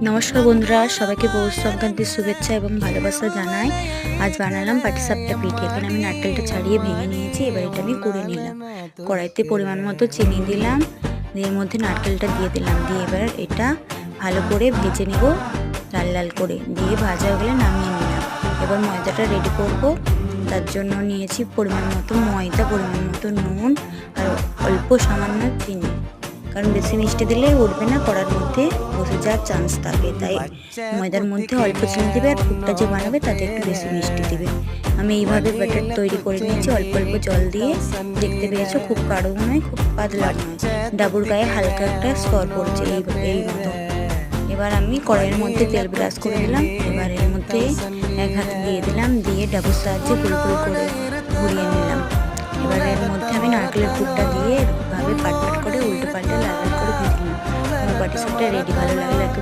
নমস্কার বন্ধুরা, সবাইকে পৌষ সংক্রান্তির শুভেচ্ছা এবং ভালোবাসা জানাই। আজ বানালাম পাটিসাপটা পিঠে। এখানে আমি নারকেলটা ছাড়িয়ে ভেঙে নিয়েছি। এবার এটা আমি কুড়ে নিলাম। কড়াইতে পরিমাণ মতো চিনি দিলাম, দিয়ে এর মধ্যে নারকেলটা দিয়ে দিলাম, দিয়ে এবার এটা ভালো করে ভেজে নেব, লাল লাল করে। দিয়ে ভাজা হয়ে গেলে নামিয়ে নিলাম। এবার ময়দাটা রেডি করব। তার জন্য নিয়েছি পরিমাণ মতো ময়দা, পরিমাণ মতো নুন আর অল্প সামান্য চিনি, কারণ বেশি মিষ্টি দিলে উঠবে না, কড়ার মধ্যে বসে যাওয়ার চান্স থাকে। তাই ময়দার মধ্যে অল্প চিনি দেবে, আর পুরটা যে বানাবে তাতে একটু বেশি মিষ্টি দেবে। আমি এইভাবে ব্যাটার তৈরি করে নিয়েছি অল্প অল্প জল দিয়ে। দেখতে পেয়েছো খুব গাঢ় নয়, খুব পাতলা নয়, ডাবুর গায়ে হালকা একটা স্তর পড়ছে এই মতো। এবার আমি কড়াইয়ের মধ্যে তেল ব্রাশ করে দিলাম। এবার এর মধ্যে এক হাতে দিয়ে দিলাম, দিয়ে ডাবুর সাহায্যে গোল গোল করে ঘুরিয়ে নিলাম। এবার এর মধ্যে আমি নারকেলের পুরটা দিয়ে এভাবে পাট পাট করে উল্টো পাল্টে লাল লাল করে ভেজে নিলাম। আমার পাটিসাপটা রেডি। ভালো লাগলে